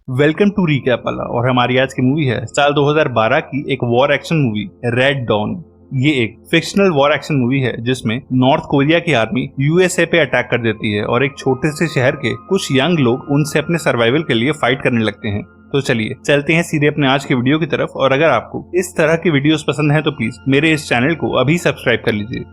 Welcome to recap वाला। और हमारी आज की मूवी है साल 2012 की एक war action movie Red Dawn. ये एक फिक्शनल वॉर एक्शन मूवी है जिसमें नॉर्थ कोरिया की आर्मी यूएसए पे अटैक कर देती है और एक छोटे से शहर के कुछ यंग लोग उनसे अपने सर्वाइवल के लिए फाइट करने लगते हैं। तो चलिए चलते हैं सीधे अपने आज की वीडियो की तरफ। और अगर आपको इस तरह की वीडियोस पसंद है तो प्लीज मेरे इस चैनल को अभी सब्सक्राइब कर लीजिए।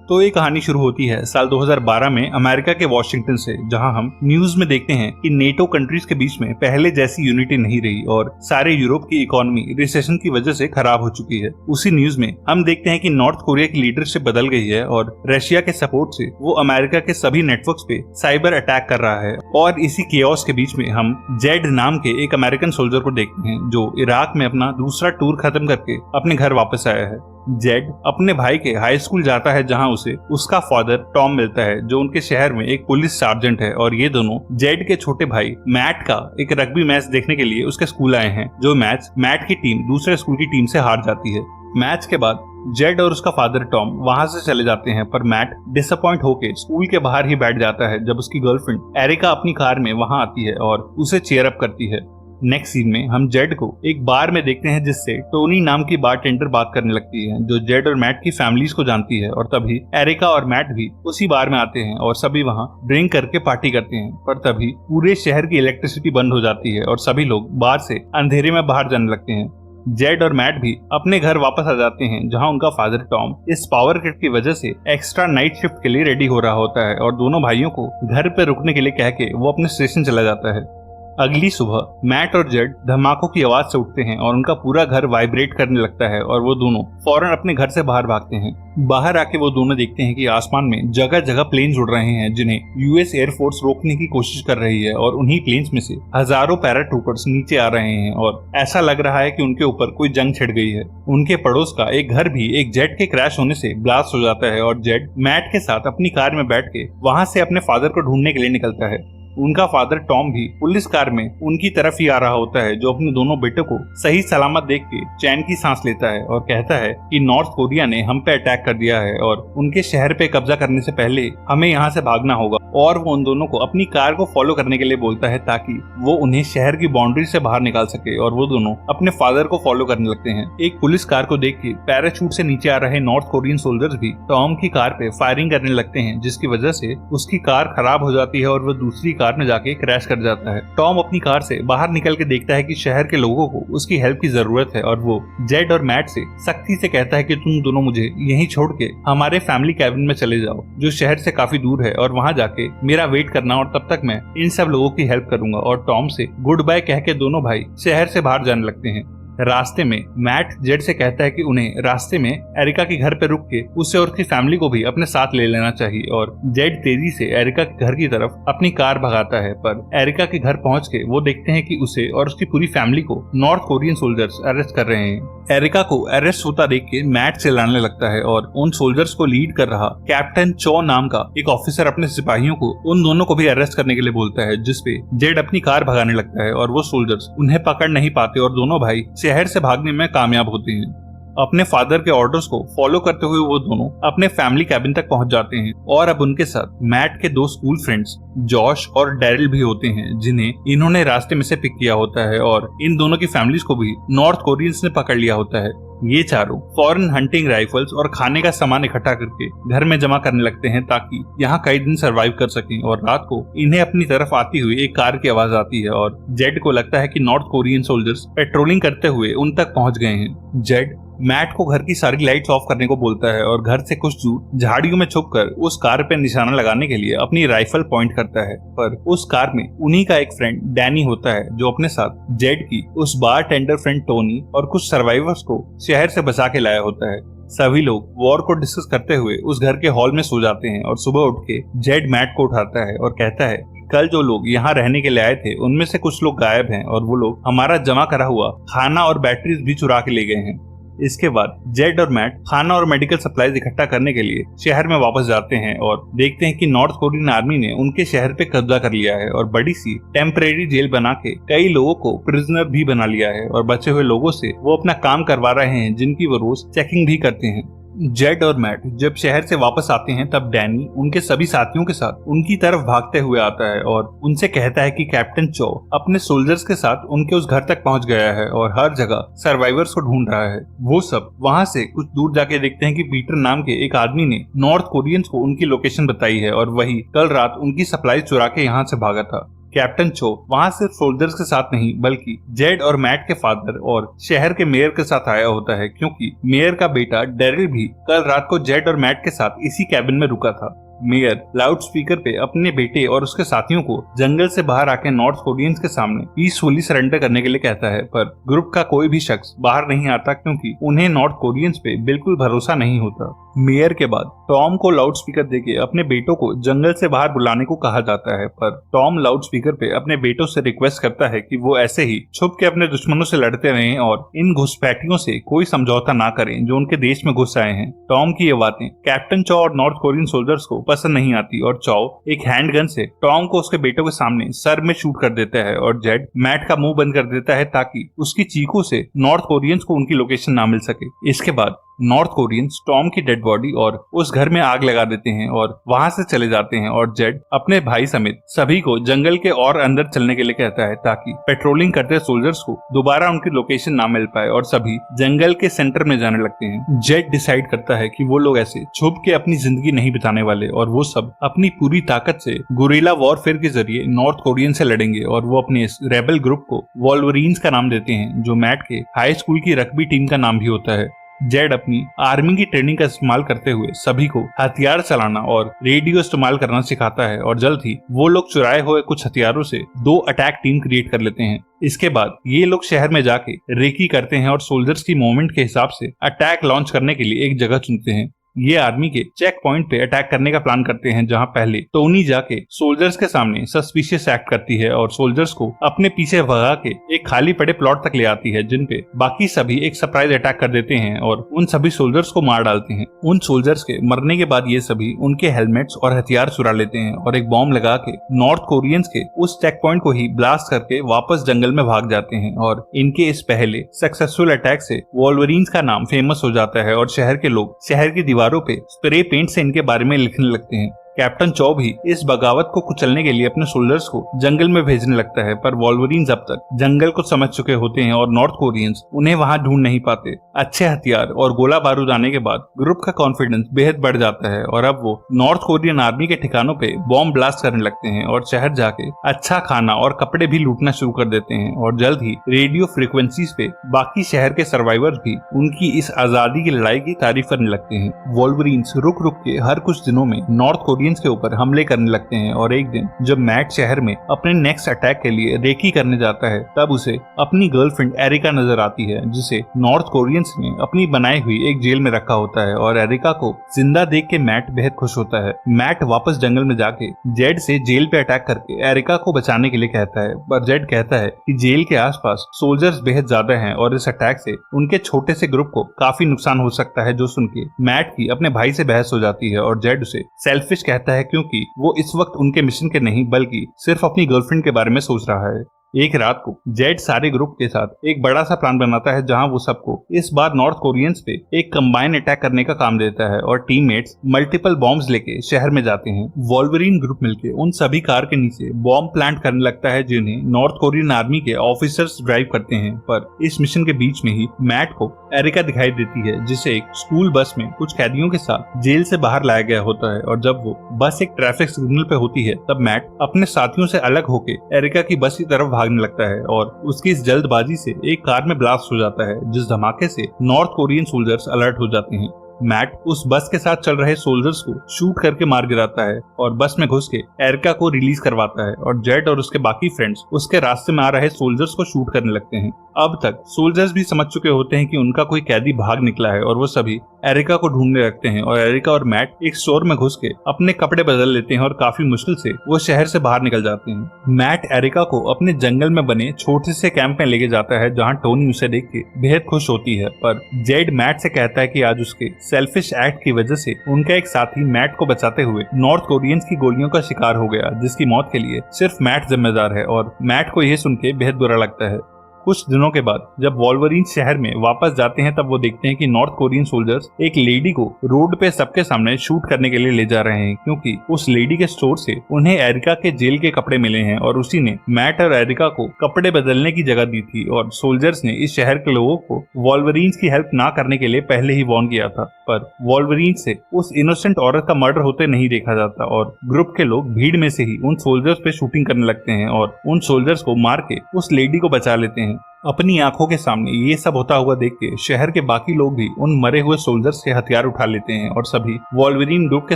तो ये कहानी शुरू होती है साल 2012 में अमेरिका के वॉशिंगटन से, जहां हम न्यूज में देखते हैं कि नेटो कंट्रीज के बीच में पहले जैसी यूनिटी नहीं रही और सारे यूरोप की इकोनॉमी रिसेशन की वजह से खराब हो चुकी है। उसी न्यूज में हम देखते हैं कि नॉर्थ कोरिया की लीडरशिप बदल गई है और रशिया के सपोर्ट से वो अमेरिका के सभी नेटवर्क्स पे साइबर अटैक कर रहा है। और इसी केओस के बीच में हम जेड नाम के एक अमेरिकन सोल्जर को देखते हैं जो इराक में अपना दूसरा टूर खत्म करके अपने घर वापस आया है। जेड अपने भाई के हाई स्कूल जाता है जहां उसे उसका फादर टॉम मिलता है जो उनके शहर में एक पुलिस सार्जेंट है। और ये दोनों जेड के छोटे भाई मैट का एक रग्बी मैच देखने के लिए उसके स्कूल आए हैं, जो मैच मैट की टीम दूसरे स्कूल की टीम से हार जाती है। मैच के बाद जेड और उसका फादर टॉम वहां से चले जाते हैं, पर मैट डिसअपॉइंट होके स्कूल के बाहर ही बैठ जाता है जब उसकी गर्लफ्रेंड एरिका अपनी कार में वहां आती है और उसे चीयर अप करती है। नेक्स्ट सीन में हम जेड को एक बार में देखते हैं जिससे टोनी नाम की बारटेंडर बात करने लगती है जो जेड और मैट की फैमिलीज को जानती है। और तभी एरिका और मैट भी उसी बार में आते हैं और सभी वहां ड्रिंक करके पार्टी करते हैं। पर तभी पूरे शहर की इलेक्ट्रिसिटी बंद हो जाती है और सभी लोग बाहर से अंधेरे में बाहर जाने लगते हैं। जेड और मैट भी अपने घर वापस आ जाते हैं जहां उनका फादर टॉम इस पावर कट की वजह से एक्स्ट्रा नाइट शिफ्ट के लिए रेडी हो रहा होता है और दोनों भाइयों को घर पे रुकने के लिए कह के वो अपने स्टेशन चला जाता है। अगली सुबह मैट और जेड धमाकों की आवाज से उठते हैं और उनका पूरा घर वाइब्रेट करने लगता है और वो दोनों फौरन अपने घर से बाहर भागते हैं। बाहर आके वो दोनों देखते हैं कि आसमान में जगह जगह प्लेन्स उड़ रहे हैं जिन्हें यूएस एयरफोर्स रोकने की कोशिश कर रही है। और उन्हीं प्लेन्स में से हजारों पैराट्रूपर्स नीचे आ रहे हैं और ऐसा लग रहा है कि उनके ऊपर कोई जंग छिड़ गई है। उनके पड़ोस का एक घर भी एक जेट के क्रैश होने से ब्लास्ट हो जाता है और जेड मैट के साथ अपनी कार में बैठ के वहां से अपने फादर को ढूंढने के लिए निकलता है। उनका फादर टॉम भी पुलिस कार में उनकी तरफ ही आ रहा होता है, जो अपने दोनों बेटों को सही सलामत देख के चैन की सांस लेता है और कहता है कि नॉर्थ कोरिया ने हम पे अटैक कर दिया है और उनके शहर पे कब्जा करने से पहले हमें यहाँ से भागना होगा। और वो उन दोनों को अपनी कार को फॉलो करने के लिए बोलता है ताकि वो उन्हें शहर की बाउंड्री से बाहर निकाल सके। और वो दोनों अपने फादर को फॉलो करने लगते हैं। एक पुलिस कार को देख के पैराशूट से नीचे आ रहे नॉर्थ कोरियन सोल्जर्स भी टॉम की कार पे फायरिंग करने लगते हैं, जिसकी वजह से उसकी कार खराब हो जाती है और वो दूसरी कार में जाके क्रैश कर जाता है। टॉम अपनी कार से बाहर निकल के देखता है कि शहर के लोगों को उसकी हेल्प की जरूरत है और वो जेड और मैट से सख्ती से कहता है कि तुम दोनों मुझे यहीं छोड़ के हमारे फैमिली कैबिन में चले जाओ जो शहर से काफी दूर है, और वहां जाके मेरा वेट करना और तब तक मैं इन सब लोगों की हेल्प करूंगा। और टॉम से गुड बाय कह के दोनों भाई शहर से बाहर जाने लगते हैं। रास्ते में मैट जेड से कहता है कि उन्हें रास्ते में एरिका के घर पर रुक के उसे और उसकी फैमिली को भी अपने साथ ले लेना चाहिए। और जेड तेजी से एरिका के घर की तरफ अपनी कार भगाता है, पर एरिका के घर पहुंच के वो देखते हैं कि उसे और उसकी पूरी फैमिली को नॉर्थ कोरियन सोल्जर्स अरेस्ट कर रहे हैं। एरिका को अरेस्ट होता देख के मैट चिल्लाने लगता है और उन सोल्जर्स को लीड कर रहा कैप्टन चो नाम का एक ऑफिसर अपने सिपाहियों को उन दोनों को भी अरेस्ट करने के लिए बोलता है, जिसपे जेड अपनी कार भगाने लगता है और वो सोल्जर्स उन्हें पकड़ नहीं पाते और दोनों भाई शहर से भागने में कामयाब होते हैं। अपने फादर के ऑर्डर्स को फॉलो करते हुए वो दोनों अपने फैमिली कैबिन तक पहुंच जाते हैं। और अब उनके साथ मैट के दो स्कूल फ्रेंड्स जॉश और डैरिल भी होते हैं, जिन्हें इन्होंने रास्ते में से पिक किया होता है। और इन दोनों की फैमिलीज को भी नॉर्थ कोरियंस ने पकड़ लिया होता है। ये चारों फॉरेन हंटिंग राइफल्स और खाने का सामान इकट्ठा करके घर में जमा करने लगते हैं ताकि यहाँ कई दिन सरवाइव कर सकें। और रात को इन्हें अपनी तरफ आती हुई एक कार की आवाज आती है और जेड को लगता है कि नॉर्थ कोरियन सोल्जर्स पेट्रोलिंग करते हुए उन तक पहुंच गए हैं। जेड मैट को घर की सारी लाइट्स ऑफ करने को बोलता है और घर से कुछ दूर झाड़ियों में छुपकर उस कार पे निशाना लगाने के लिए अपनी राइफल पॉइंट करता है। पर उस कार में उन्हीं का एक फ्रेंड डैनी होता है जो अपने साथ जेड की उस बार टेंडर फ्रेंड टोनी और कुछ सर्वाइवर्स को शहर से बचा के लाया होता है। सभी लोग वॉर को डिस्कस करते हुए उस घर के हॉल में सो जाते हैं और सुबह उठ के जेड मैट को उठाता है और कहता है कल जो लोग यहाँ रहने के लिए आए थे उनमें से कुछ लोग गायब हैं और वो लोग हमारा जमा करा हुआ खाना और बैटरीज भी चुरा के ले गए हैं। इसके बाद जेड और मैट खाना और मेडिकल सप्लाईज इकट्ठा करने के लिए शहर में वापस जाते हैं और देखते हैं कि नॉर्थ कोरियन आर्मी ने उनके शहर पे कब्जा कर लिया है और बड़ी सी टेम्परेरी जेल बना के कई लोगों को प्रिजनर भी बना लिया है। और बचे हुए लोगों से वो अपना काम करवा रहे हैं, जिनकी वो रोज चेकिंग भी करते हैं। जेड और मैट जब शहर से वापस आते हैं तब डैनी उनके सभी साथियों के साथ उनकी तरफ भागते हुए आता है और उनसे कहता है कि कैप्टन चो अपने सोल्जर्स के साथ उनके उस घर तक पहुंच गया है और हर जगह सर्वाइवर्स को ढूंढ रहा है। वो सब वहां से कुछ दूर जाके देखते हैं कि पीटर नाम के एक आदमी ने नॉर्थ कोरियंस को उनकी लोकेशन बताई है और वही कल रात उनकी सप्लाई चुरा के यहाँ से भागा था। कैप्टन चो वहां सिर्फ सोल्जर्स के साथ नहीं बल्कि जेड और मैट के फादर और शहर के मेयर के साथ आया होता है, क्योंकि मेयर का बेटा डेरिल भी कल रात को जेड और मैट के साथ इसी कैबिन में रुका था। मेयर लाउड स्पीकर पे अपने बेटे और उसके साथियों को जंगल से बाहर आके नॉर्थ कोरियंस के सामने पीसफुली सरेंडर करने के लिए कहता है, पर ग्रुप का कोई भी शख्स बाहर नहीं आता क्योंकि उन्हें नॉर्थ कोरियंस पे बिल्कुल भरोसा नहीं होता। मेयर के बाद टॉम को लाउड स्पीकर देके अपने बेटों को जंगल से बाहर बुलाने को कहा जाता है, पर टॉम लाउड स्पीकर पे अपने बेटों से रिक्वेस्ट करता है कि वो ऐसे ही छुप के अपने दुश्मनों से लड़ते रहें और इन घुसपैठियों से कोई समझौता ना करें जो उनके देश में घुस आए हैं। टॉम की ये बातें कैप्टन चौ और नॉर्थ कोरियन सोल्जर्स को पसंद नहीं आती और चौ एक हैंडगन से टॉम को उसके बेटों के सामने सर में शूट कर देता है और जेड मैट का मुंह बंद कर देता है ताकि उसकी चीखों से नॉर्थ कोरियंस को उनकी लोकेशन ना मिल सके। इसके बाद नॉर्थ कोरियंस टॉम की डेड बॉडी और उस घर में आग लगा देते हैं और वहां से चले जाते हैं और जेड अपने भाई समेत सभी को जंगल के और अंदर चलने के लिए कहता है ताकि पेट्रोलिंग करते सोल्जर्स को दोबारा उनकी लोकेशन ना मिल पाए और सभी जंगल के सेंटर में जाने लगते हैं। जेड डिसाइड करता है कि वो लोग ऐसे छुप के अपनी जिंदगी नहीं बिताने वाले और वो सब अपनी पूरी ताकत से गुरिल्ला वॉरफेयर के जरिए नॉर्थ कोरियन से लड़ेंगे और वो अपने इस रेबल ग्रुप को वॉल्वरीन्स का नाम देते हैं, जो मैट के हाई स्कूल की रग्बी टीम का नाम भी होता है। जेड अपनी आर्मी की ट्रेनिंग का इस्तेमाल करते हुए सभी को हथियार चलाना और रेडियो इस्तेमाल करना सिखाता है और जल्द ही वो लोग चुराए हुए कुछ हथियारों से 2 अटैक टीम क्रिएट कर लेते हैं। इसके बाद ये लोग शहर में जाके रेकी करते हैं और सोल्जर्स की मूवमेंट के हिसाब से अटैक लॉन्च करने के लिए एक जगह चुनते हैं। ये आर्मी के चेक पॉइंट पे अटैक करने का प्लान करते हैं, जहां पहले टोनी जाके सोल्जर्स के सामने सस्पिशियस एक्ट करती है और सोल्जर्स को अपने पीछे भगा के एक खाली पड़े प्लॉट तक ले आती है, जिन पे बाकी सभी एक सरप्राइज अटैक कर देते हैं और उन सभी सोल्जर्स को मार डालते हैं। उन सोल्जर्स के मरने के बाद ये सभी उनके हेलमेट्स और हथियार चुरा लेते हैं और एक बॉम्ब लगा के नॉर्थ कोरियंस के उस चेक पॉइंट को ही ब्लास्ट करके वापस जंगल में भाग जाते हैं और इनके इस पहले सक्सेसफुल अटैक से वॉल्वरीन्स का नाम फेमस हो जाता है और शहर के लोग शहर की दीवारों पे स्प्रे पेंट से इनके बारे में लिखने लगते हैं। कैप्टन चौ भी इस बगावत को कुचलने के लिए अपने सोल्जर्स को जंगल में भेजने लगता है, पर वॉल्वरीन्स अब तक जंगल को समझ चुके होते हैं और नॉर्थ कोरियंस उन्हें वहां ढूंढ नहीं पाते। अच्छे हथियार और गोला बारूद आने के बाद ग्रुप का कॉन्फिडेंस बेहद बढ़ जाता है और अब वो नॉर्थ कोरियन आर्मी के ठिकानों पे बॉम्ब ब्लास्ट करने लगते हैं और शहर जाके अच्छा खाना और कपड़े भी लूटना शुरू कर देते हैं और जल्द ही रेडियो फ्रिक्वेंसीज पे बाकी शहर के सर्वाइवर्स भी उनकी इस आजादी की लड़ाई की तारीफ करने लगते हैं। वॉल्वरीन्स रुक रुक के हर कुछ दिनों में नॉर्थ कोरियंस के ऊपर हमले करने लगते हैं और एक दिन जब मैट शहर में अपने नेक्स्ट अटैक के लिए रेकी करने जाता है तब उसे अपनी गर्लफ्रेंड एरिका नजर आती है, जिसे नॉर्थ कोरियंस ने अपनी बनाई हुई एक जेल में रखा होता है और एरिका को जिंदा देख के मैट बेहद खुश होता है। मैट वापस जंगल में जाके जेड से जेल पे अटैक करके एरिका को बचाने के लिए कहता है, पर जेड कहता है कि जेल के आसपास सोल्जर्स बेहद ज्यादा हैं और इस अटैक से उनके छोटे से ग्रुप को काफी नुकसान हो सकता है, जो सुन के मैट की अपने भाई से बहस हो जाती है और जेड उसे सेल्फिश कहता है क्योंकि वो इस वक्त उनके मिशन के नहीं बल्कि सिर्फ अपनी गर्लफ्रेंड के बारे में सोच रहा है। एक रात को जेड सारे ग्रुप के साथ एक बड़ा सा प्लान बनाता है, जहां वो सबको इस बार नॉर्थ कोरियंस पे एक कंबाइन अटैक करने का काम देता है और टीममेट्स मल्टीपल बॉम्ब्स लेके शहर में जाते हैं। वॉल्वरीन ग्रुप मिलके उन सभी कार के नीचे बॉम्ब प्लांट करने लगता है जिन्हें नॉर्थ कोरियन आर्मी के ऑफिसर्स ड्राइव करते हैं, पर इस मिशन के बीच में ही मैट को एरिका दिखाई देती है, जिसे एक स्कूल बस में कुछ कैदियों के साथ जेल से बाहर लाया गया होता है और जब वो बस एक ट्रैफिक सिग्नल पे होती है तब मैट अपने साथियों से अलग होके एरिका की बस की तरफ भागने लगता है और उसकी इस जल्दबाजी से एक कार में ब्लास्ट हो जाता है, जिस धमाके से नॉर्थ कोरियन सोल्जर्स अलर्ट हो जाते हैं। मैट उस बस के साथ चल रहे सोल्जर्स को शूट करके मार गिराता है और बस में घुस के एरिका को रिलीज करवाता है और जेड और उसके बाकी फ्रेंड्स उसके रास्ते में आ रहे सोल्जर्स को शूट करने लगते हैं। अब तक सोल्जर्स भी समझ चुके होते हैं कि उनका कोई कैदी भाग निकला है और वो सभी एरिका को ढूंढने लगते हैं और एरिका और मैट एक स्टोर में घुस के अपने कपड़े बदल लेते हैं और काफी मुश्किल से वो शहर से बाहर निकल जाते हैं। मैट एरिका को अपने जंगल में बने छोटे से कैंप में लेके जाता है, जहाँ टोनी उसे देख के बेहद खुश होती है, पर जेड मैट से कहता है कि आज उसके सेल्फिश एक्ट की वजह से उनका एक साथी मैट को बचाते हुए नॉर्थ कोरियंस की गोलियों का शिकार हो गया, जिसकी मौत के लिए सिर्फ मैट जिम्मेदार है और मैट को यह सुन के बेहद बुरा लगता है। कुछ दिनों के बाद जब वॉल्वरीन शहर में वापस जाते हैं तब वो देखते हैं कि नॉर्थ कोरियन सोल्जर्स एक लेडी को रोड पे सबके सामने शूट करने के लिए ले जा रहे हैं, क्योंकि उस लेडी के स्टोर से उन्हें एरिका के जेल के कपड़े मिले हैं और उसी ने मैट और एरिका को कपड़े बदलने की जगह दी थी। और सोल्जर्स ने इस शहर के लोगों को वॉल्वरीन्स की हेल्प ना करने के लिए पहले ही वार्न किया था, पर वॉल्वरीन से उस इनोसेंट औरत का मर्डर होते नहीं देखा जाता और ग्रुप के लोग भीड़ में से ही उन सोल्जर्स पे शूटिंग करने लगते हैं और उन सोल्जर्स को मार के उस लेडी को बचा लेते हैं। अपनी आंखों के सामने ये सब होता हुआ देख के शहर के बाकी लोग भी उन मरे हुए सोल्जर्स से हथियार उठा लेते हैं और सभी वॉल्वरीन ग्रुप के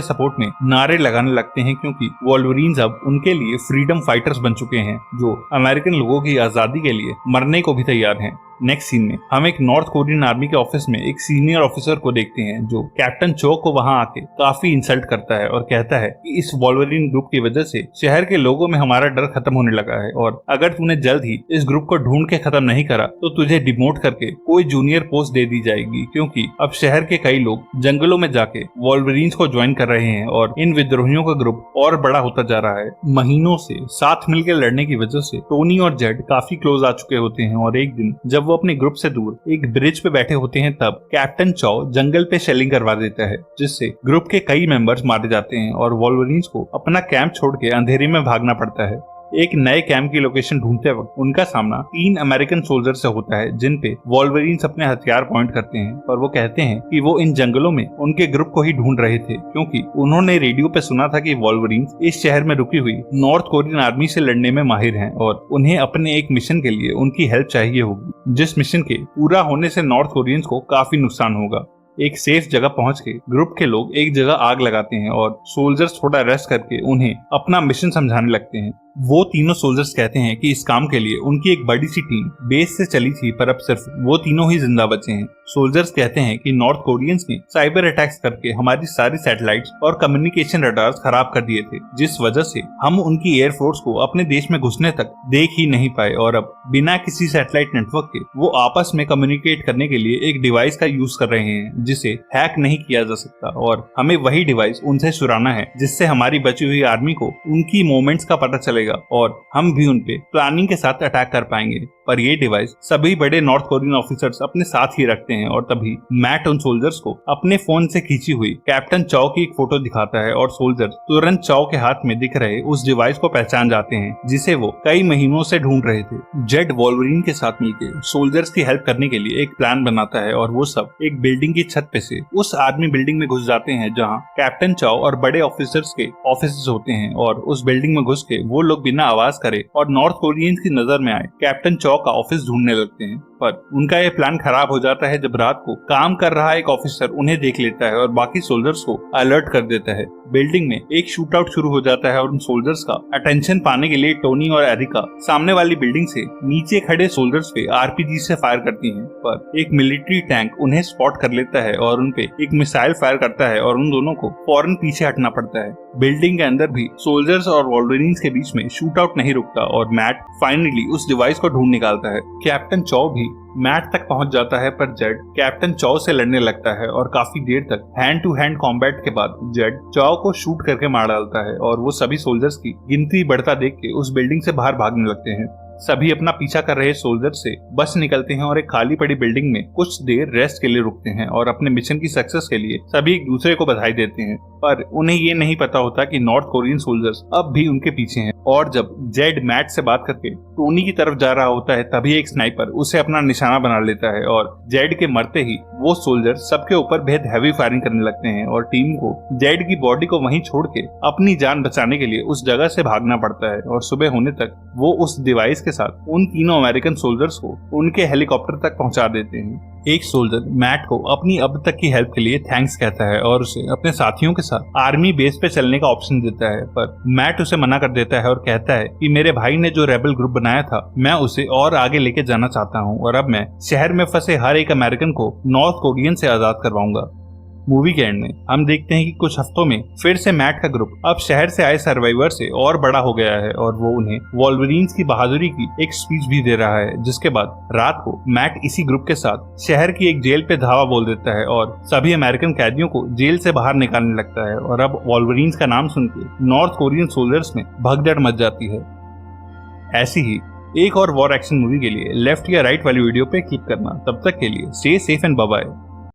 सपोर्ट में नारे लगाने लगते हैं, क्योंकि वॉल्वरीन्स अब उनके लिए फ्रीडम फाइटर्स बन चुके हैं जो अमेरिकन लोगों की आजादी के लिए मरने को भी तैयार हैं। नेक्स्ट सीन में हम एक नॉर्थ कोरियन आर्मी के ऑफिस में एक सीनियर ऑफिसर को देखते हैं जो कैप्टन चो को वहां आके काफी इंसल्ट करता है और कहता है कि इस वॉल्वरीन ग्रुप की वजह से शहर के लोगों में हमारा डर खत्म होने लगा है और अगर तूने जल्द ही इस ग्रुप को ढूंढ के खत्म नहीं करा तो तुझे डिमोट करके कोई जूनियर पोस्ट दे दी जाएगी, क्योंकि अब शहर के कई लोग जंगलों में जाके वॉल्वरीन्स को ज्वाइन कर रहे हैं और इन विद्रोहियों का ग्रुप और बड़ा होता जा रहा है। महीनों से साथ मिलकर लड़ने की वजह से टोनी और जेड काफी क्लोज आ चुके होते हैं और एक दिन जब वो अपने ग्रुप से दूर एक ब्रिज पे बैठे होते हैं तब कैप्टन चौ जंगल पे शेलिंग करवा देता है, जिससे ग्रुप के कई मेंबर्स मारे जाते हैं और वॉल्वरीन्स को अपना कैंप छोड़ के अंधेरे में भागना पड़ता है। एक नए कैंप की लोकेशन ढूंढते वक्त उनका सामना 3 अमेरिकन सोल्जर से होता है जिन पे वॉल्वरीन्स अपने हथियार पॉइंट करते हैं और वो कहते हैं कि वो इन जंगलों में उनके ग्रुप को ही ढूंढ रहे थे, क्योंकि उन्होंने रेडियो पे सुना था कि वॉल्वरीन्स इस शहर में रुकी हुई नॉर्थ कोरियन आर्मी से लड़ने में माहिर हैं और उन्हें अपने एक मिशन के लिए उनकी हेल्प चाहिए होगी, जिस मिशन के पूरा होने से नॉर्थ कोरियंस को काफी नुकसान होगा। एक सेफ जगह पहुंच के ग्रुप के लोग एक जगह आग लगाते हैं और सोल्जर्स थोड़ा रेस्ट करके उन्हें अपना मिशन समझाने लगते हैं। वो तीनों सोल्जर्स कहते हैं कि इस काम के लिए उनकी एक बड़ी सी टीम बेस से चली थी, पर अब सिर्फ वो तीनों ही जिंदा बचे हैं। सोल्जर्स कहते हैं कि नॉर्थ कोरियंस ने साइबर अटैक्स करके हमारी सारी सैटेलाइट्स और कम्युनिकेशन रडार्स खराब कर दिए थे, जिस वजह से हम उनकी एयरफोर्स को अपने देश में घुसने तक देख ही नहीं पाए और अब बिना किसी सैटेलाइट नेटवर्क के वो आपस में कम्युनिकेट करने के लिए एक डिवाइस का यूज कर रहे हैं जिसे हैक नहीं किया जा सकता और हमें वही डिवाइस उनसे चुराना है, जिससे हमारी बची हुई आर्मी को उनकी मूवमेंट्स का पता चलेगा और हम भी उनपे प्लानिंग के साथ अटैक कर पाएंगे। पर ये डिवाइस सभी बड़े नॉर्थ कोरियन ऑफिसर्स अपने साथ ही रखते हैं और तभी मैट उन सोल्जर्स को अपने फोन से खींची हुई कैप्टन चौ की एक फोटो दिखाता है और सोल्जर्स तुरंत चौ के हाथ में दिख रहे उस डिवाइस को पहचान जाते हैं जिसे वो कई महीनों से ढूंढ रहे थे। जेड वॉल्वरीन के साथ मिलकर सोल्जर्स की हेल्प करने के लिए एक प्लान बनाता है और वो सब एक बिल्डिंग की छत पे से उस आर्मी बिल्डिंग में घुस जाते हैं जहाँ कैप्टन चौ और बड़े ऑफिसर्स के ऑफिस होते हैं और उस बिल्डिंग में घुस के वो लोग बिना आवाज करे और नॉर्थ कोरियंस की नजर में आए कैप्टन चौ का ऑफिस ढूंढने लगते हैं। पर उनका यह प्लान खराब हो जाता है जब रात को काम कर रहा एक ऑफिसर उन्हें देख लेता है और बाकी सोल्जर्स को अलर्ट कर देता है। बिल्डिंग में एक शूट आउट शुरू हो जाता है और उन सोल्जर्स का अटेंशन पाने के लिए टोनी और एरिका सामने वाली बिल्डिंग से नीचे खड़े सोल्जर्स पे आरपीजी से फायर करती हैं, पर एक मिलिट्री टैंक उन्हें स्पॉट कर लेता है और उनपे एक मिसाइल फायर करता है और उन दोनों को फौरन पीछे हटना पड़ता है। बिल्डिंग के अंदर भी सोल्जर्स और वॉल्वरीन्स के बीच में शूट आउट नहीं रुकता और मैट फाइनली उस डिवाइस को ढूंढ निकालता है। कैप्टन चौ भी मैट तक पहुंच जाता है, पर जेड कैप्टन चौ से लड़ने लगता है और काफी देर तक हैंड टू हैंड कॉम्बैट के बाद जेड चौ को शूट करके मार डालता है और वो सभी सोल्जर्स की गिनती बढ़ता देख के उस बिल्डिंग से बाहर भागने लगते हैं। सभी अपना पीछा कर रहे सोल्जर से बच निकलते हैं और एक खाली पड़ी बिल्डिंग में कुछ देर रेस्ट के लिए रुकते हैं और अपने मिशन की सक्सेस के लिए सभी एक दूसरे को बधाई देते हैं, पर उन्हें ये नहीं पता होता कि नॉर्थ कोरियन सोल्जर्स अब भी उनके पीछे हैं। और जब जेड मैट से बात करके टोनी की तरफ जा रहा होता है तभी एक स्नाइपर उसे अपना निशाना बना लेता है और जेड के मरते ही वो सोल्जर सबके ऊपर बेहद हैवी फायरिंग करने लगते हैं और टीम को जेड की बॉडी को वहीं छोड़ के अपनी जान बचाने के लिए उस जगह से भागना पड़ता है और सुबह होने तक वो उस डिवाइस के साथ उन तीनों अमेरिकन सोल्जर्स को उनके हेलीकॉप्टर तक पहुंचा देते हैं। एक सोल्जर मैट को अपनी अब तक की हेल्प के लिए थैंक्स कहता है और उसे अपने साथियों के साथ आर्मी बेस पे चलने का ऑप्शन देता है, पर मैट उसे मना कर देता है और कहता है कि मेरे भाई ने जो रेबल ग्रुप बनाया था मैं उसे और आगे लेके जाना चाहता हूँ और अब मैं शहर में फंसे हर एक अमेरिकन को नॉर्थ कोरियन से आजाद करवाऊंगा। मूवी के एंड में हम देखते हैं कि कुछ हफ्तों में फिर से मैट का ग्रुप अब शहर से आए सर्वाइवर से और बड़ा हो गया है और वो उन्हें वॉल्वरीन्स की बहादुरी की एक स्पीच भी दे रहा है, जिसके बाद रात को मैट इसी ग्रुप के साथ शहर की एक जेल पे धावा बोल देता है और सभी अमेरिकन कैदियों को जेल से बाहर निकालने लगता है और अब वॉल्वरीन्स का नाम सुन के नॉर्थ कोरियन सोल्जर्स में भगदड़ मच जाती है। ऐसी ही एक और वॉर एक्शन मूवी के लिए लेफ्ट या राइट वाली वीडियो पे क्लिक करना। तब तक के लिए stay safe and bye bye.